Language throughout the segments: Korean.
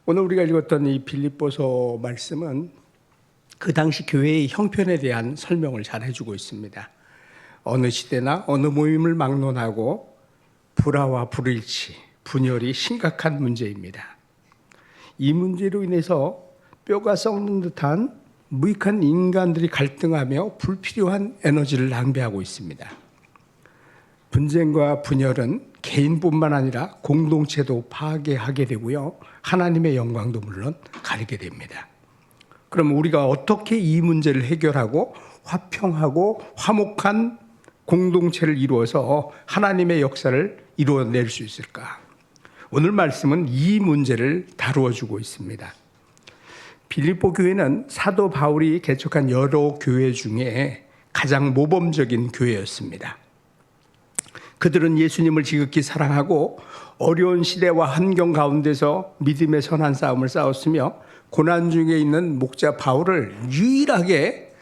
오늘 우리가 읽었던 이 빌립보서 말씀은 그 당시 교회의 형편에 대한 설명을 잘 해주고 있습니다. 어느 시대나 어느 모임을 막론하고 불화와 불일치, 분열이 심각한 문제입니다. 이 문제로 인해서 뼈가 썩는 듯한 무익한 인간들이 갈등하며 불필요한 에너지를 낭비하고 있습니다. 분쟁과 분열은 개인뿐만 아니라 공동체도 파괴하게 되고요. 하나님의 영광도 물론 가리게 됩니다. 그럼 우리가 어떻게 이 문제를 해결하고 화평하고 화목한 공동체를 이루어서 하나님의 역사를 이루어낼 수 있을까? 오늘 말씀은 이 문제를 다루어 주고 있습니다. 빌립보 교회는 사도 바울이 개척한 여러 교회 중에 가장 모범적인 교회였습니다. 그들은 예수님을 지극히 사랑하고 어려운 시대와 환경 가운데서 믿음의 선한 싸움을 싸웠으며 고난 중에 있는 목자 바울을 유일하게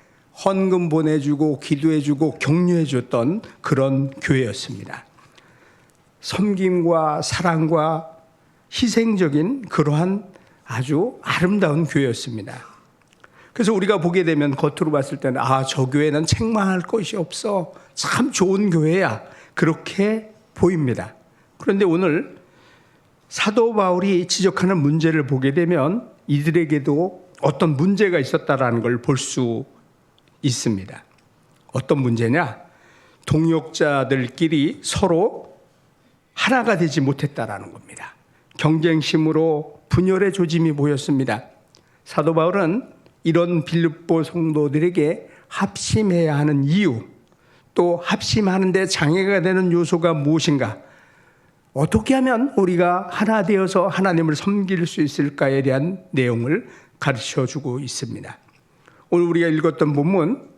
헌금 보내주고 기도해주고 격려해줬던 그런 교회였습니다. 섬김과 사랑과 희생적인 그러한 아주 아름다운 교회였습니다. 그래서 우리가 보게 되면 겉으로 봤을 때는 저 교회는 책망할 것이 없어. 참 좋은 교회야. 그렇게 보입니다. 그런데 오늘 사도 바울이 지적하는 문제를 보게 되면 이들에게도 어떤 문제가 있었다라는 걸 볼 수 있습니다. 어떤 문제냐? 동역자들끼리 서로 하나가 되지 못했다라는 겁니다. 경쟁심으로 분열의 조짐이 보였습니다. 사도 바울은 이런 빌립보 성도들에게 합심해야 하는 이유, 또 합심하는데 장애가 되는 요소가 무엇인가, 어떻게 하면 우리가 하나 되어서 하나님을 섬길 수 있을까에 대한 내용을 가르쳐주고 있습니다. 오늘 우리가 읽었던 본문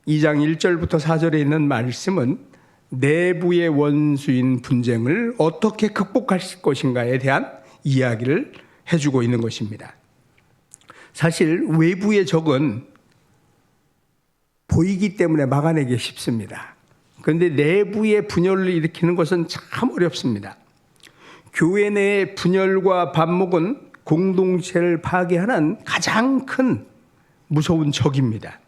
2장 1절부터 4절에 있는 말씀은 내부의 원수인 분쟁을 어떻게 극복할 것인가에 대한 이야기를 해주고 있는 것입니다. 사실 외부의 적은 보이기 때문에 막아내기 쉽습니다. 그런데 내부의 분열을 일으키는 것은 참 어렵습니다. 교회 내의 분열과 반목은 공동체를 파괴하는 가장 큰 무서운 적입니다.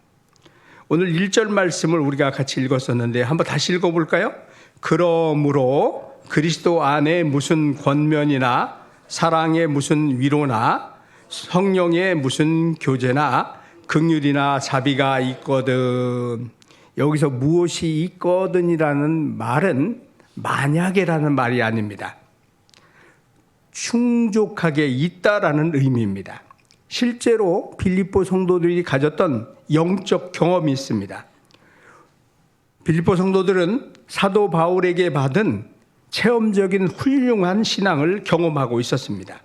오늘 1절 말씀을 우리가 같이 읽었었는데 한번 다시 읽어볼까요? 그러므로 그리스도 안에 무슨 권면이나 사랑의 무슨 위로나 성령의 무슨 교제나 긍휼이나 자비가 있거든. 여기서 무엇이 있거든이라는 말은 만약에라는 말이 아닙니다. 충족하게 있다라는 의미입니다. 실제로 빌립보 성도들이 가졌던 영적 경험이 있습니다. 빌립보 성도들은 사도 바울에게 받은 체험적인 훌륭한 신앙을 경험하고 있었습니다.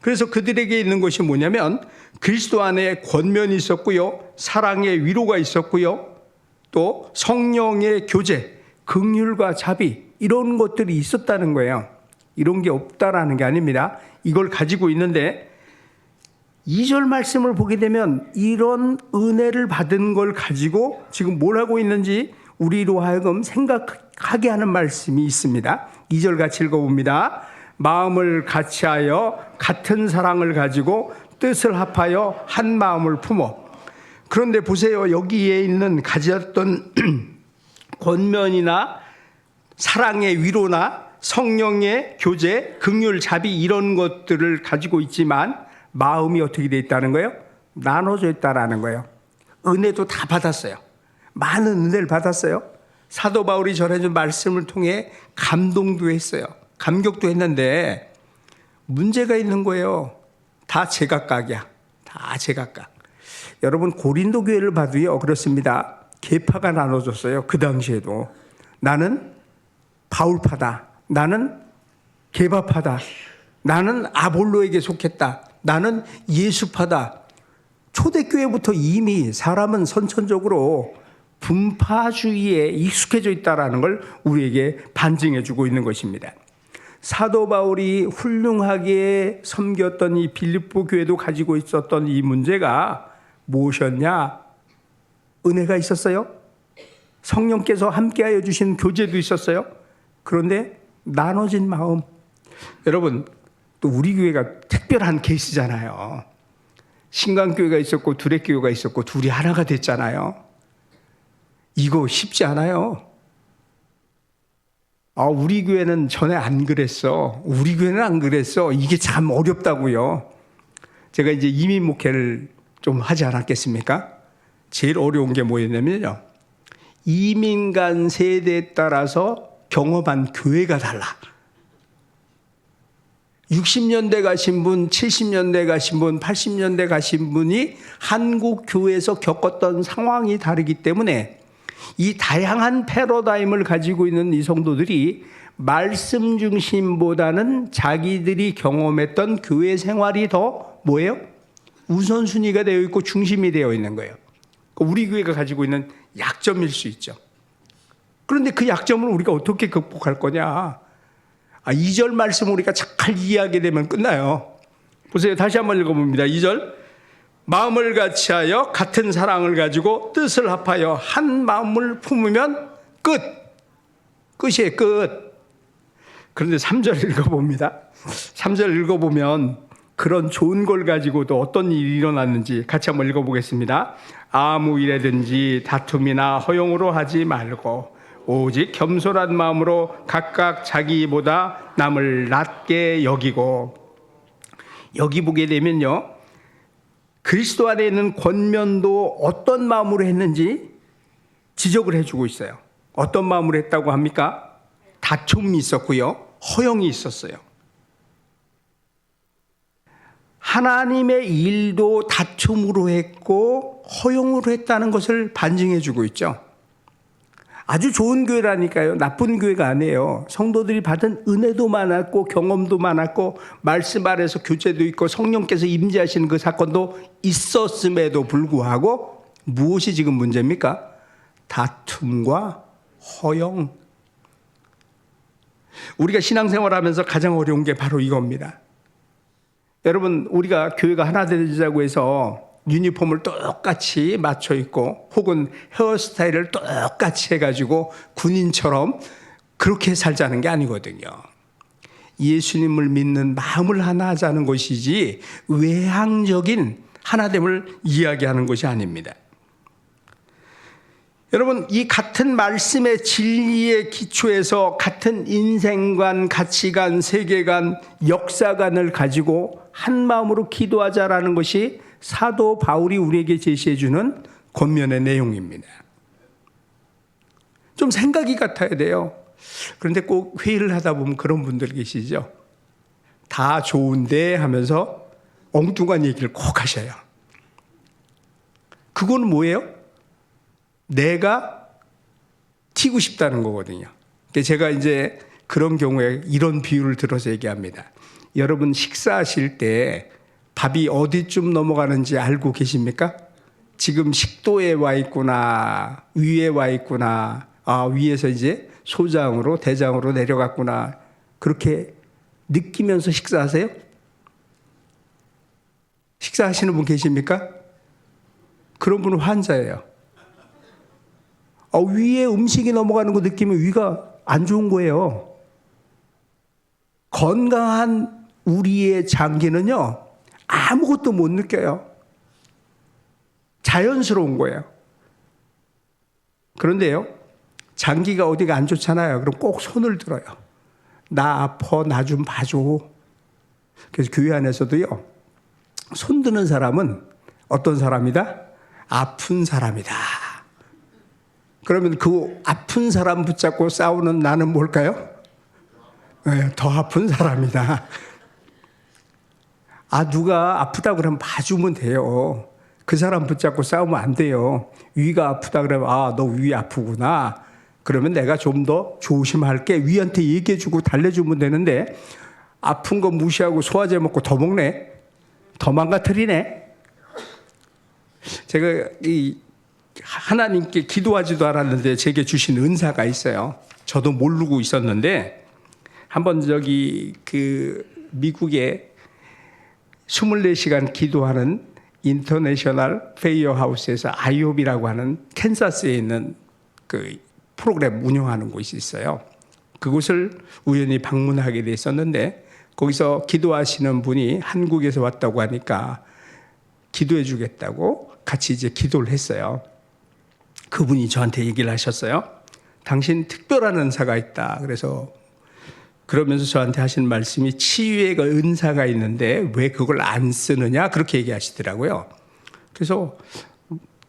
그래서 그들에게 있는 것이 뭐냐면 그리스도 안에 권면이 있었고요, 사랑의 위로가 있었고요, 또 성령의 교제, 긍휼과 자비, 이런 것들이 있었다는 거예요. 이런 게 없다라는 게 아닙니다. 이걸 가지고 있는데 2절 말씀을 보게 되면 이런 은혜를 받은 걸 가지고 지금 뭘 하고 있는지 우리로 하여금 생각하게 하는 말씀이 있습니다. 2절 같이 읽어봅니다. 마음을 같이하여 같은 사랑을 가지고 뜻을 합하여 한 마음을 품어. 그런데 보세요. 여기에 있는 가졌던 권면이나 사랑의 위로나 성령의 교제, 긍휼, 자비 이런 것들을 가지고 있지만 마음이 어떻게 되어 있다는 거예요? 나눠져 있다라는 거예요. 은혜도 다 받았어요. 많은 은혜를 받았어요. 사도 바울이 전해준 말씀을 통해 감동도 했어요. 감격도 했는데 문제가 있는 거예요. 다 제각각이야. 다 제각각. 여러분 고린도 교회를 봐도요 그렇습니다. 계파가 나눠졌어요. 그 당시에도 나는 바울파다, 나는 게바파다, 나는 아볼로에게 속했다, 나는 예수파다. 초대교회부터 이미 사람은 선천적으로 분파주의에 익숙해져 있다는 걸 우리에게 반증해 주고 있는 것입니다. 사도 바울이 훌륭하게 섬겼던 이 빌립보 교회도 가지고 있었던 이 문제가 무엇이었냐? 은혜가 있었어요. 성령께서 함께하여 주신 교제도 있었어요. 그런데 나눠진 마음. 여러분, 또 우리 교회가 특별한 케이스잖아요. 신강교회가 있었고 두레교회가 있었고 둘이 하나가 됐잖아요. 이거 쉽지 않아요. 우리 교회는 전에 안 그랬어. 우리 교회는 안 그랬어. 이게 참 어렵다고요. 제가 이제 이민 목회를 좀 하지 않았겠습니까? 제일 어려운 게 뭐였냐면요. 이민 간 세대에 따라서 경험한 교회가 달라. 60년대 가신 분, 70년대 가신 분, 80년대 가신 분이 한국 교회에서 겪었던 상황이 다르기 때문에 이 다양한 패러다임을 가지고 있는 이 성도들이 말씀 중심보다는 자기들이 경험했던 교회 생활이 더 뭐예요? 우선순위가 되어 있고 중심이 되어 있는 거예요. 우리 교회가 가지고 있는 약점일 수 있죠. 그런데 그 약점을 우리가 어떻게 극복할 거냐? 2절 말씀 우리가 잘 이해하게 되면 끝나요. 보세요. 다시 한번 읽어봅니다. 2절. 마음을 같이하여 같은 사랑을 가지고 뜻을 합하여 한 마음을 품으면 끝. 끝이에요. 끝. 그런데 3절 읽어봅니다. 3절 읽어보면 그런 좋은 걸 가지고도 어떤 일이 일어났는지 같이 한번 읽어보겠습니다. 아무 일에든지 다툼이나 허용으로 하지 말고 오직 겸손한 마음으로 각각 자기보다 남을 낮게 여기고, 여기 보게 되면요, 그리스도 안에 있는 권면도 어떤 마음으로 했는지 지적을 해주고 있어요. 어떤 마음으로 했다고 합니까? 다툼이 있었고요, 허용이 있었어요. 하나님의 일도 다툼으로 했고 허용으로 했다는 것을 반증해 주고 있죠. 아주 좋은 교회라니까요. 나쁜 교회가 아니에요. 성도들이 받은 은혜도 많았고 경험도 많았고 말씀 아래서 교제도 있고 성령께서 임재하시는 그 사건도 있었음에도 불구하고 무엇이 지금 문제입니까? 다툼과 허용. 우리가 신앙생활하면서 가장 어려운 게 바로 이겁니다. 여러분, 우리가 교회가 하나 되자고 해서 유니폼을 똑같이 맞춰 입고 혹은 헤어스타일을 똑같이 해가지고 군인처럼 그렇게 살자는 게 아니거든요. 예수님을 믿는 마음을 하나 하자는 것이지 외향적인 하나됨을 이야기하는 것이 아닙니다. 여러분, 이 같은 말씀의 진리의 기초에서 같은 인생관, 가치관, 세계관, 역사관을 가지고 한 마음으로 기도하자라는 것이 사도 바울이 우리에게 제시해 주는 권면의 내용입니다. 좀 생각이 같아야 돼요. 그런데 꼭 회의를 하다 보면 그런 분들 계시죠. 다 좋은데 하면서 엉뚱한 얘기를 꼭 하셔요. 그건 뭐예요? 내가 튀고 싶다는 거거든요. 제가 이제 그런 경우에 이런 비유를 들어서 얘기합니다. 여러분 식사하실 때 밥이 어디쯤 넘어가는지 알고 계십니까? 지금 식도에 와 있구나, 위에 와 있구나, 위에서 이제 소장으로 대장으로 내려갔구나, 그렇게 느끼면서 식사하세요? 식사하시는 분 계십니까? 그런 분은 환자예요. 위에 음식이 넘어가는 거 느끼면 위가 안 좋은 거예요. 건강한 우리의 장기는요, 아무것도 못 느껴요. 자연스러운 거예요. 그런데요, 장기가 어디가 안 좋잖아요. 그럼 꼭 손을 들어요. 나 아파, 나 좀 봐줘. 그래서 교회 안에서도요, 손 드는 사람은 어떤 사람이다? 아픈 사람이다. 그러면 그 아픈 사람 붙잡고 싸우는 나는 뭘까요? 네, 더 아픈 사람이다. 누가 아프다 그러면 봐주면 돼요. 그 사람 붙잡고 싸우면 안 돼요. 위가 아프다 그러면 너 위 아프구나. 그러면 내가 좀 더 조심할게. 위한테 얘기해주고 달래주면 되는데 아픈 거 무시하고 소화제 먹고 더 먹네. 더 망가뜨리네. 제가 하나님께 기도하지도 않았는데 제게 주신 은사가 있어요. 저도 모르고 있었는데 한번 미국에 24시간 기도하는 인터내셔널 페이어 하우스에서 IOB라고 하는 캔사스에 있는 그 프로그램 운영하는 곳이 있어요. 그곳을 우연히 방문하게 됐었는데 거기서 기도하시는 분이 한국에서 왔다고 하니까 기도해 주겠다고 같이 이제 기도를 했어요. 그분이 저한테 얘기를 하셨어요. 당신 특별한 은사가 있다. 그래서 그러면서 저한테 하신 말씀이 치유의 그 은사가 있는데 왜 그걸 안 쓰느냐 그렇게 얘기하시더라고요. 그래서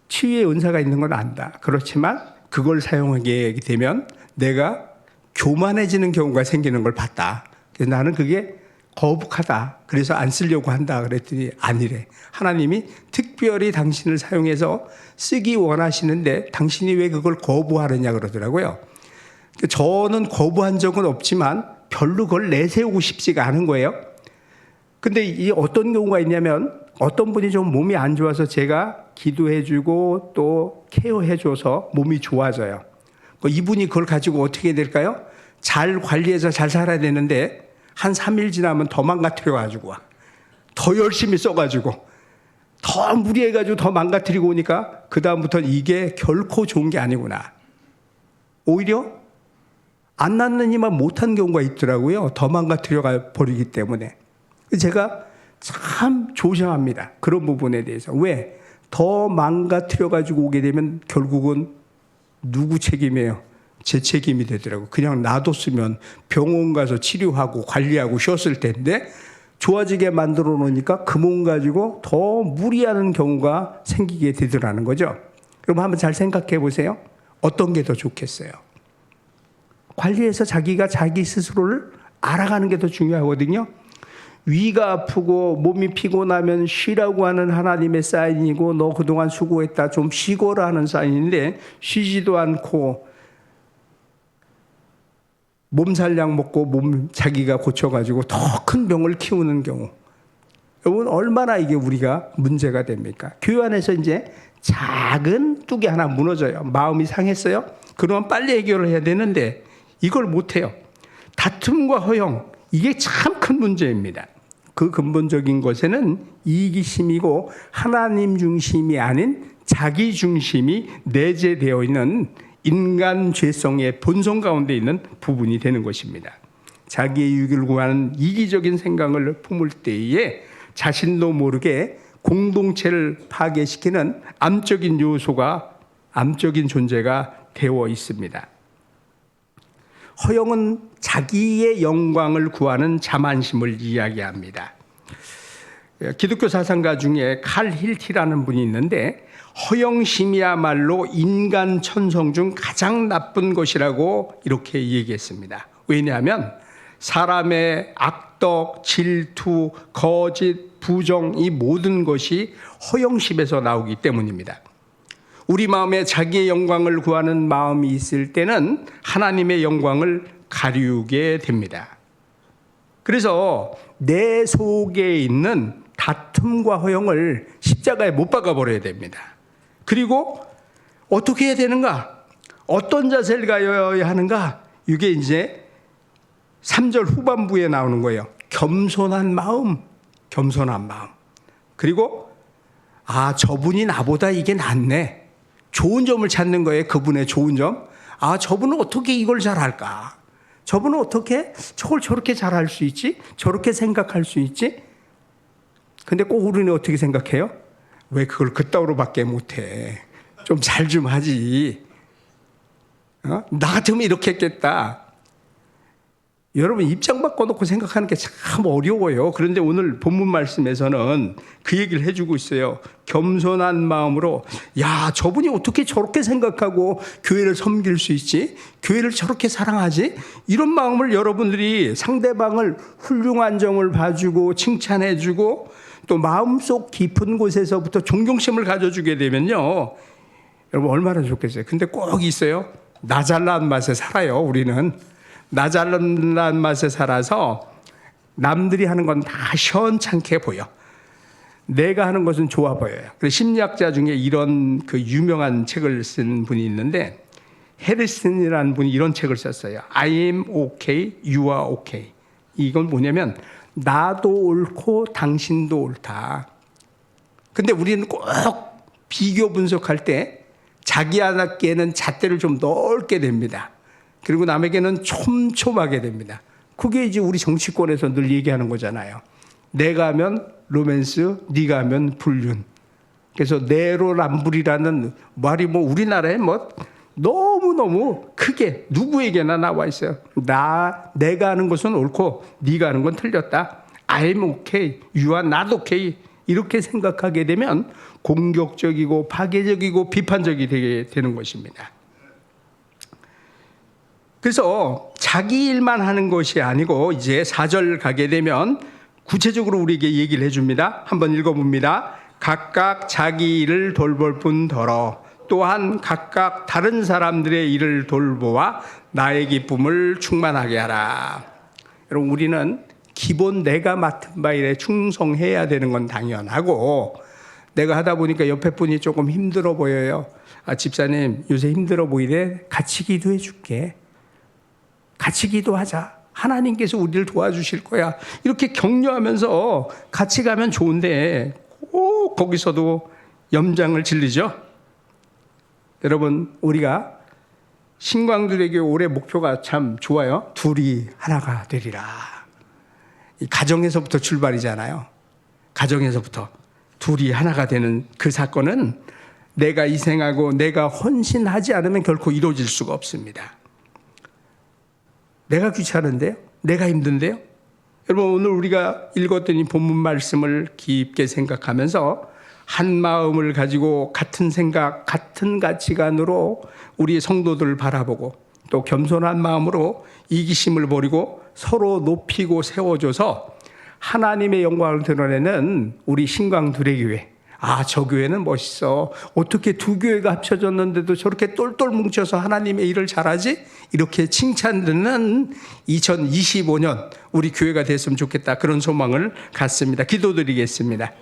치유의 은사가 있는 건 안다. 그렇지만 그걸 사용하게 되면 내가 교만해지는 경우가 생기는 걸 봤다. 그래서 나는 그게 거북하다. 그래서 안 쓰려고 한다. 그랬더니 아니래. 하나님이 특별히 당신을 사용해서 쓰기 원하시는데 당신이 왜 그걸 거부하느냐 그러더라고요. 저는 거부한 적은 없지만 별로 그걸 내세우고 싶지가 않은 거예요. 근데 이 어떤 경우가 있냐면 어떤 분이 좀 몸이 안 좋아서 제가 기도해주고 또 케어해줘서 몸이 좋아져요. 이분이 그걸 가지고 어떻게 될까요? 잘 관리해서 잘 살아야 되는데 한 3일 지나면 더 망가뜨려가지고 와. 더 열심히 써가지고 더 무리해가지고 더 망가뜨리고 오니까 그 다음부터는 이게 결코 좋은 게 아니구나. 오히려 안 낫느니만 못한 경우가 있더라고요. 더 망가뜨려 버리기 때문에. 제가 참 조심합니다. 그런 부분에 대해서. 왜? 더 망가뜨려가지고 오게 되면 결국은 누구 책임이에요? 제 책임이 되더라고요. 그냥 놔뒀으면 병원 가서 치료하고 관리하고 쉬었을 텐데 좋아지게 만들어 놓으니까 그 몸 가지고 더 무리하는 경우가 생기게 되더라는 거죠. 그럼 한번 잘 생각해 보세요. 어떤 게 더 좋겠어요? 관리해서 자기가 자기 스스로를 알아가는 게 더 중요하거든요. 위가 아프고 몸이 피곤하면 쉬라고 하는 하나님의 사인이고 너 그동안 수고했다 좀 쉬거라 하는 사인인데 쉬지도 않고 몸살약 먹고 몸 자기가 고쳐가지고 더 큰 병을 키우는 경우. 여러분 얼마나 이게 우리가 문제가 됩니까? 교회 안에서 이제 작은 뚝이 하나 무너져요. 마음이 상했어요. 그러면 빨리 해결을 해야 되는데 이걸 못해요. 다툼과 허영 이게 참 큰 문제입니다. 그 근본적인 것에는 이기심이고 하나님 중심이 아닌 자기 중심이 내재되어 있는 인간 죄성의 본성 가운데 있는 부분이 되는 것입니다. 자기의 유익을 구하는 이기적인 생각을 품을 때에 자신도 모르게 공동체를 파괴시키는 암적인 요소가 암적인 존재가 되어 있습니다. 허영은 자기의 영광을 구하는 자만심을 이야기합니다. 기독교 사상가 중에 칼 힐티라는 분이 있는데 허영심이야말로 인간 천성 중 가장 나쁜 것이라고 이렇게 얘기했습니다. 왜냐하면 사람의 악덕, 질투, 거짓, 부정 이 모든 것이 허영심에서 나오기 때문입니다. 우리 마음에 자기의 영광을 구하는 마음이 있을 때는 하나님의 영광을 가리우게 됩니다. 그래서 내 속에 있는 다툼과 허영을 십자가에 못 박아버려야 됩니다. 그리고 어떻게 해야 되는가? 어떤 자세를 가져야 하는가? 이게 이제 3절 후반부에 나오는 거예요. 겸손한 마음, 겸손한 마음. 그리고 저분이 나보다 이게 낫네. 좋은 점을 찾는 거예요. 그분의 좋은 점. 저분은 어떻게 이걸 잘할까? 저분은 어떻게 저걸 저렇게 잘할 수 있지? 저렇게 생각할 수 있지? 근데 꼭 우리는 어떻게 생각해요? 왜 그걸 그따위로밖에 못해? 좀 잘 좀 하지. 나 같으면 이렇게 했겠다. 여러분 입장 바꿔놓고 생각하는 게 참 어려워요. 그런데 오늘 본문 말씀에서는 그 얘기를 해주고 있어요. 겸손한 마음으로 저분이 어떻게 저렇게 생각하고 교회를 섬길 수 있지? 교회를 저렇게 사랑하지? 이런 마음을 여러분들이 상대방을 훌륭한 점을 봐주고 칭찬해주고 또 마음속 깊은 곳에서부터 존경심을 가져주게 되면요. 여러분 얼마나 좋겠어요. 근데 꼭 있어요. 나 잘난 맛에 살아요. 우리는. 나 잘난 맛에 살아서 남들이 하는 건 다 시원찮게 보여. 내가 하는 것은 좋아 보여요. 그래서 심리학자 중에 이런 그 유명한 책을 쓴 분이 있는데 해리슨이라는 분이 이런 책을 썼어요. I am okay, you are okay. 이건 뭐냐면 나도 옳고 당신도 옳다. 근데 우리는 꼭 비교 분석할 때 자기에게는 잣대를 좀 넓게 됩니다. 그리고 남에게는 촘촘하게 됩니다. 그게 이제 우리 정치권에서 늘 얘기하는 거잖아요. 내가 하면 로맨스, 네가 하면 불륜. 그래서 내로남불이라는 말이 뭐 우리나라에 뭐 너무너무 크게 누구에게나 나와 있어요. 내가 하는 것은 옳고 네가 하는 건 틀렸다. I'm okay, you are not okay. 이렇게 생각하게 되면 공격적이고 파괴적이고 비판적이 되게 되는 것입니다. 그래서 자기 일만 하는 것이 아니고 이제 4절 가게 되면 구체적으로 우리에게 얘기를 해줍니다. 한번 읽어봅니다. 각각 자기 일을 돌볼 뿐더러 또한 각각 다른 사람들의 일을 돌보아 나의 기쁨을 충만하게 하라. 여러분, 우리는 기본 내가 맡은 바 일에 충성해야 되는 건 당연하고, 내가 하다 보니까 옆에 분이 조금 힘들어 보여요. 집사님 요새 힘들어 보이래. 같이 기도해 줄게. 같이 기도하자. 하나님께서 우리를 도와주실 거야. 이렇게 격려하면서 같이 가면 좋은데 꼭 거기서도 염장을 질리죠. 여러분, 우리가 신광두레교 올해 목표가 참 좋아요. 둘이 하나가 되리라. 이 가정에서부터 출발이잖아요. 가정에서부터 둘이 하나가 되는 그 사건은 내가 희생하고 내가 헌신하지 않으면 결코 이루어질 수가 없습니다. 내가 귀찮은데요? 내가 힘든데요? 여러분, 오늘 우리가 읽었던 이 본문 말씀을 깊게 생각하면서 한 마음을 가지고 같은 생각, 같은 가치관으로 우리 성도들을 바라보고 또 겸손한 마음으로 이기심을 버리고 서로 높이고 세워줘서 하나님의 영광을 드러내는 우리 신광두레교회. 저 교회는 멋있어. 어떻게 두 교회가 합쳐졌는데도 저렇게 똘똘 뭉쳐서 하나님의 일을 잘하지? 이렇게 칭찬듣는 2025년 우리 교회가 됐으면 좋겠다. 그런 소망을 갖습니다. 기도드리겠습니다.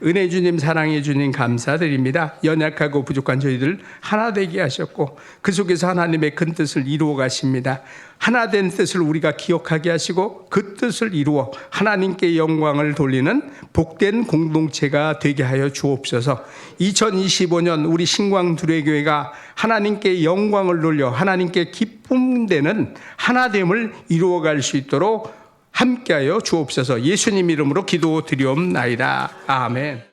은혜 주님, 사랑해 주님 감사드립니다. 연약하고 부족한 저희들 하나 되게 하셨고 그 속에서 하나님의 큰 뜻을 이루어 가십니다. 하나 된 뜻을 우리가 기억하게 하시고 그 뜻을 이루어 하나님께 영광을 돌리는 복된 공동체가 되게 하여 주옵소서. 2025년 우리 신광두레교회가 하나님께 영광을 돌려 하나님께 기쁨 되는 하나됨을 이루어갈 수 있도록 함께하여 주옵소서. 예수님 이름으로 기도드리옵나이다. 아멘.